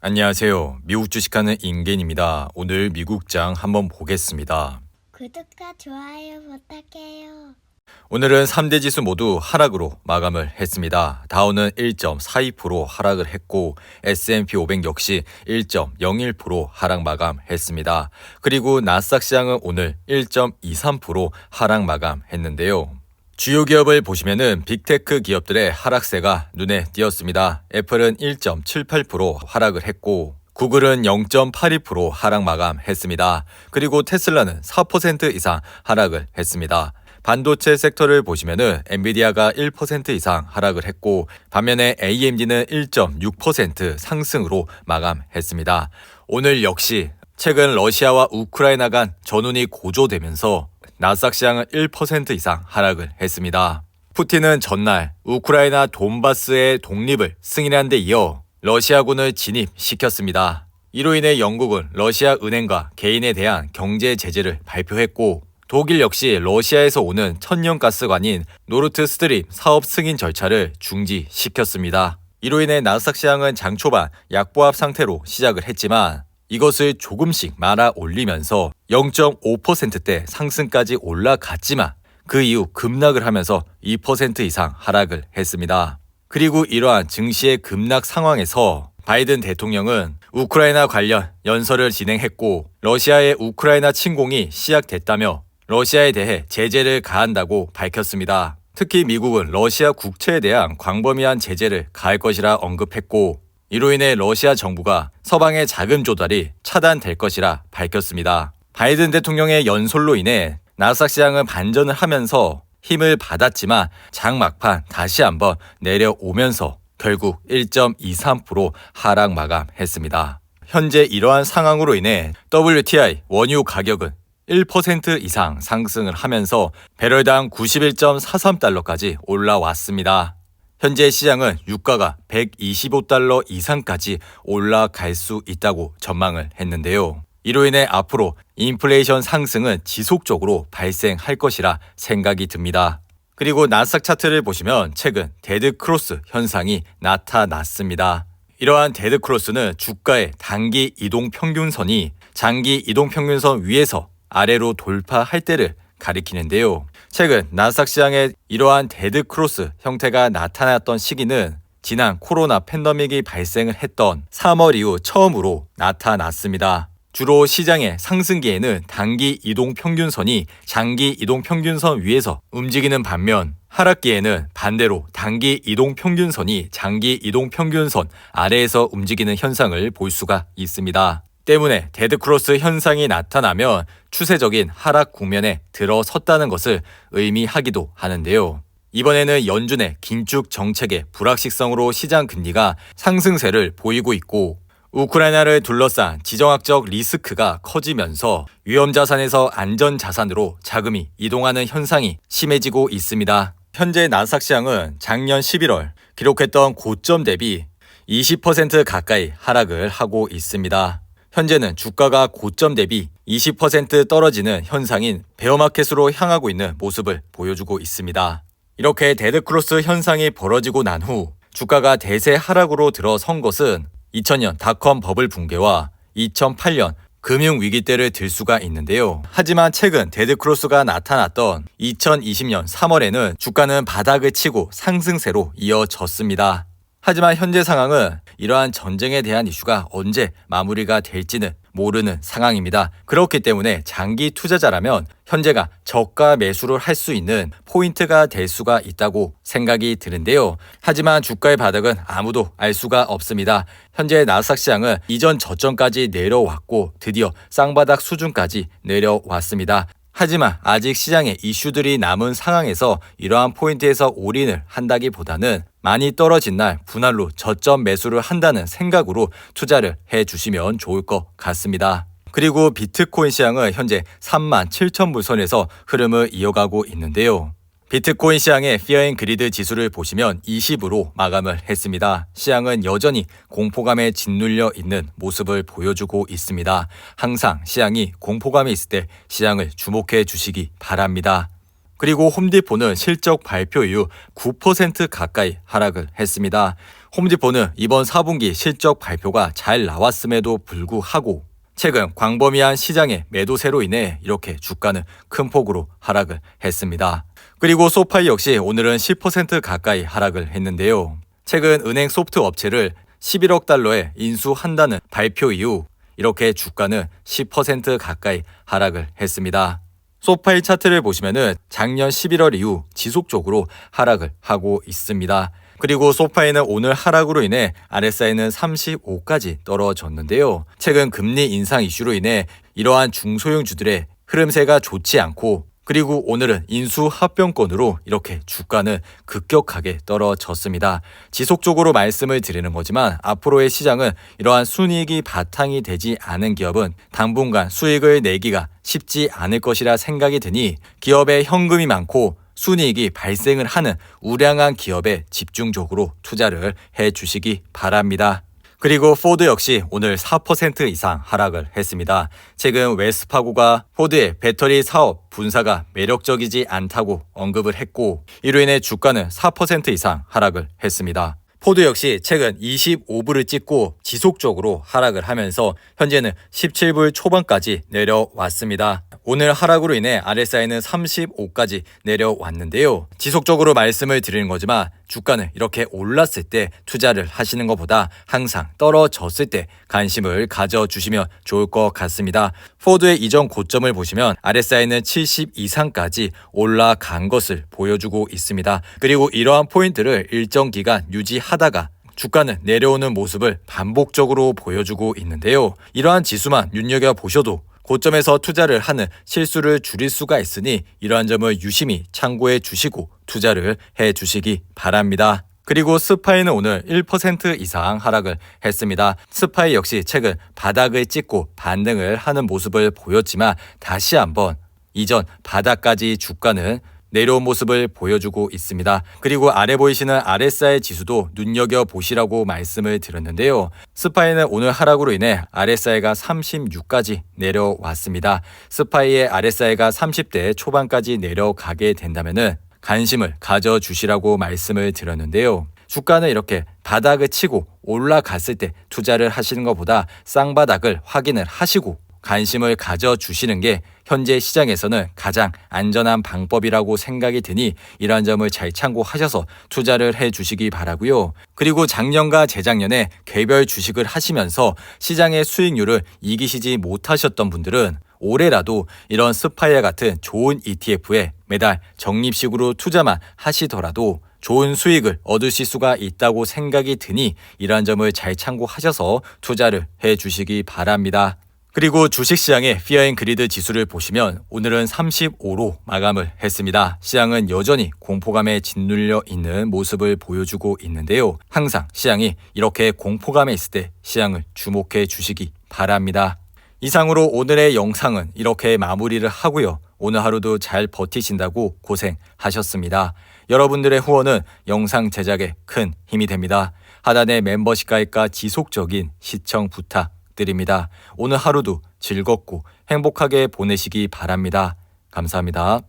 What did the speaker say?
안녕하세요. 미국 주식하는 임겐입니다. 오늘 미국장 한번 보겠습니다. 구독과 좋아요 부탁해요. 오늘은 3대 지수 모두 하락으로 마감을 했습니다. 다우는 1.42% 하락을 했고 S&P 500 역시 1.01% 하락 마감했습니다. 그리고 나스닥 시장은 오늘 1.23% 하락 마감했는데요. 주요 기업을 보시면은 빅테크 기업들의 하락세가 눈에 띄었습니다. 애플은 1.78% 하락을 했고 구글은 0.82% 하락 마감했습니다. 그리고 테슬라는 4% 이상 하락을 했습니다. 반도체 섹터를 보시면은 엔비디아가 1% 이상 하락을 했고 반면에 AMD는 1.6% 상승으로 마감했습니다. 오늘 역시 최근 러시아와 우크라이나 간 전운이 고조되면서 나스닥 시장은 1% 이상 하락을 했습니다. 푸틴은 전날 우크라이나 돈바스의 독립을 승인한 데 이어 러시아군을 진입시켰습니다. 이로 인해 영국은 러시아 은행과 개인에 대한 경제 제재를 발표했고 독일 역시 러시아에서 오는 천연가스관인 노르트 스트림 사업 승인 절차를 중지시켰습니다. 이로 인해 나스닥 시장은 장 초반 약보합 상태로 시작을 했지만 이것을 조금씩 말아 올리면서 0.5%대 상승까지 올라갔지만 그 이후 급락을 하면서 2% 이상 하락을 했습니다. 그리고 이러한 증시의 급락 상황에서 바이든 대통령은 우크라이나 관련 연설을 진행했고 러시아의 우크라이나 침공이 시작됐다며 러시아에 대해 제재를 가한다고 밝혔습니다. 특히 미국은 러시아 국채에 대한 광범위한 제재를 가할 것이라 언급했고 이로 인해 러시아 정부가 서방의 자금 조달이 차단될 것이라 밝혔습니다. 바이든 대통령의 연설로 인해 나스닥 시장은 반전을 하면서 힘을 받았지만 장 막판 다시 한번 내려오면서 결국 1.23% 하락 마감했습니다. 현재 이러한 상황으로 인해 WTI 원유 가격은 1% 이상 상승을 하면서 배럴당 91.43달러까지 올라왔습니다. 현재 시장은 유가가 125달러 이상까지 올라갈 수 있다고 전망을 했는데요. 이로 인해 앞으로 인플레이션 상승은 지속적으로 발생할 것이라 생각이 듭니다. 그리고 나스닥 차트를 보시면 최근 데드크로스 현상이 나타났습니다. 이러한 데드크로스는 주가의 단기 이동평균선이 장기 이동평균선 위에서 아래로 돌파할 때를 가리키는데요. 최근 나스닥 시장에 이러한 데드크로스 형태가 나타났던 시기는 지난 코로나 팬데믹이 발생을 했던 3월 이후 처음으로 나타났습니다. 주로 시장의 상승기에는 단기 이동평균선이 장기 이동평균선 위에서 움직이는 반면 하락기에는 반대로 단기 이동평균선이 장기 이동평균선 아래에서 움직이는 현상을 볼 수가 있습니다. 때문에 데드크로스 현상이 나타나면 추세적인 하락 국면에 들어섰다는 것을 의미하기도 하는데요. 이번에는 연준의 긴축 정책의 불확실성으로 시장 금리가 상승세를 보이고 있고 우크라이나를 둘러싼 지정학적 리스크가 커지면서 위험자산에서 안전자산으로 자금이 이동하는 현상이 심해지고 있습니다. 현재 나스닥 시장은 작년 11월 기록했던 고점 대비 20% 가까이 하락을 하고 있습니다. 현재는 주가가 고점 대비 20% 떨어지는 현상인 베어마켓으로 향하고 있는 모습을 보여주고 있습니다. 이렇게 데드크로스 현상이 벌어지고 난 후 주가가 대세 하락으로 들어선 것은 2000년 닷컴 버블 붕괴와 2008년 금융위기 때를 들 수가 있는데요. 하지만 최근 데드크로스가 나타났던 2020년 3월에는 주가는 바닥을 치고 상승세로 이어졌습니다. 하지만 현재 상황은 이러한 전쟁에 대한 이슈가 언제 마무리가 될지는 모르는 상황입니다. 그렇기 때문에 장기 투자자라면 현재가 저가 매수를 할 수 있는 포인트가 될 수가 있다고 생각이 드는데요. 하지만 주가의 바닥은 아무도 알 수가 없습니다. 현재 나스닥 시장은 이전 저점까지 내려왔고 드디어 쌍바닥 수준까지 내려왔습니다. 하지만 아직 시장에 이슈들이 남은 상황에서 이러한 포인트에서 올인을 한다기보다는 많이 떨어진 날 분할로 저점 매수를 한다는 생각으로 투자를 해주시면 좋을 것 같습니다. 그리고 비트코인 시장은 현재 37,000불 선에서 흐름을 이어가고 있는데요. 비트코인 시장의 피어 앤 그리드 지수를 보시면 20으로 마감을 했습니다. 시장은 여전히 공포감에 짓눌려 있는 모습을 보여주고 있습니다. 항상 시장이 공포감이 있을 때 시장을 주목해 주시기 바랍니다. 그리고 홈디포는 실적 발표 이후 9% 가까이 하락을 했습니다. 홈디포는 이번 4분기 실적 발표가 잘 나왔음에도 불구하고 최근 광범위한 시장의 매도세로 인해 이렇게 주가는 큰 폭으로 하락을 했습니다. 그리고 소파이 역시 오늘은 10% 가까이 하락을 했는데요. 최근 은행 소프트 업체를 11억 달러에 인수한다는 발표 이후 이렇게 주가는 10% 가까이 하락을 했습니다. 소파이 차트를 보시면은 작년 11월 이후 지속적으로 하락을 하고 있습니다. 그리고 소파이는 오늘 하락으로 인해 RSI는 35까지 떨어졌는데요. 최근 금리 인상 이슈로 인해 이러한 중소형주들의 흐름세가 좋지 않고 그리고 오늘은 인수 합병권으로 이렇게 주가는 급격하게 떨어졌습니다. 지속적으로 말씀을 드리는 거지만 앞으로의 시장은 이러한 순이익이 바탕이 되지 않은 기업은 당분간 수익을 내기가 쉽지 않을 것이라 생각이 드니 기업에 현금이 많고 순이익이 발생을 하는 우량한 기업에 집중적으로 투자를 해 주시기 바랍니다. 그리고 포드 역시 오늘 4% 이상 하락을 했습니다. 최근 웨스파고가 포드의 배터리 사업 분사가 매력적이지 않다고 언급을 했고 이로 인해 주가는 4% 이상 하락을 했습니다. 포드 역시 최근 25불을 찍고 지속적으로 하락을 하면서 현재는 17불 초반까지 내려왔습니다. 오늘 하락으로 인해 RSI는 35까지 내려왔는데요. 지속적으로 말씀을 드리는 거지만 주가는 이렇게 올랐을 때 투자를 하시는 것보다 항상 떨어졌을 때 관심을 가져주시면 좋을 것 같습니다. 포드의 이전 고점을 보시면 RSI는 70 이상까지 올라간 것을 보여주고 있습니다. 그리고 이러한 포인트를 일정 기간 유지하다가 주가는 내려오는 모습을 반복적으로 보여주고 있는데요. 이러한 지수만 눈여겨보셔도 고점에서 투자를 하는 실수를 줄일 수가 있으니 이러한 점을 유심히 참고해 주시고 투자를 해 주시기 바랍니다. 그리고 스파이는 오늘 1% 이상 하락을 했습니다. 스파이 역시 최근 바닥을 찍고 반등을 하는 모습을 보였지만 다시 한번 이전 바닥까지 주가는 내려온 모습을 보여주고 있습니다. 그리고 아래 보이시는 RSI 지수도 눈여겨보시라고 말씀을 드렸는데요. 스파이는 오늘 하락으로 인해 RSI가 36까지 내려왔습니다. 스파이의 RSI가 30대 초반까지 내려가게 된다면 관심을 가져주시라고 말씀을 드렸는데요. 주가는 이렇게 바닥을 치고 올라갔을 때 투자를 하시는 것보다 쌍바닥을 확인을 하시고 관심을 가져주시는 게 현재 시장에서는 가장 안전한 방법이라고 생각이 드니 이러한 점을 잘 참고하셔서 투자를 해주시기 바라고요. 그리고 작년과 재작년에 개별 주식을 하시면서 시장의 수익률을 이기시지 못하셨던 분들은 올해라도 이런 스파이와 같은 좋은 ETF에 매달 적립식으로 투자만 하시더라도 좋은 수익을 얻으실 수가 있다고 생각이 드니 이러한 점을 잘 참고하셔서 투자를 해주시기 바랍니다. 그리고 주식시장의 피어앤그리드 지수를 보시면 오늘은 35로 마감을 했습니다. 시장은 여전히 공포감에 짓눌려 있는 모습을 보여주고 있는데요. 항상 시장이 이렇게 공포감에 있을 때 시장을 주목해 주시기 바랍니다. 이상으로 오늘의 영상은 이렇게 마무리를 하고요. 오늘 하루도 잘 버티신다고 고생하셨습니다. 여러분들의 후원은 영상 제작에 큰 힘이 됩니다. 하단의 멤버십 가입과 지속적인 시청 부탁드립니다. 오늘 하루도 즐겁고 행복하게 보내시기 바랍니다. 감사합니다.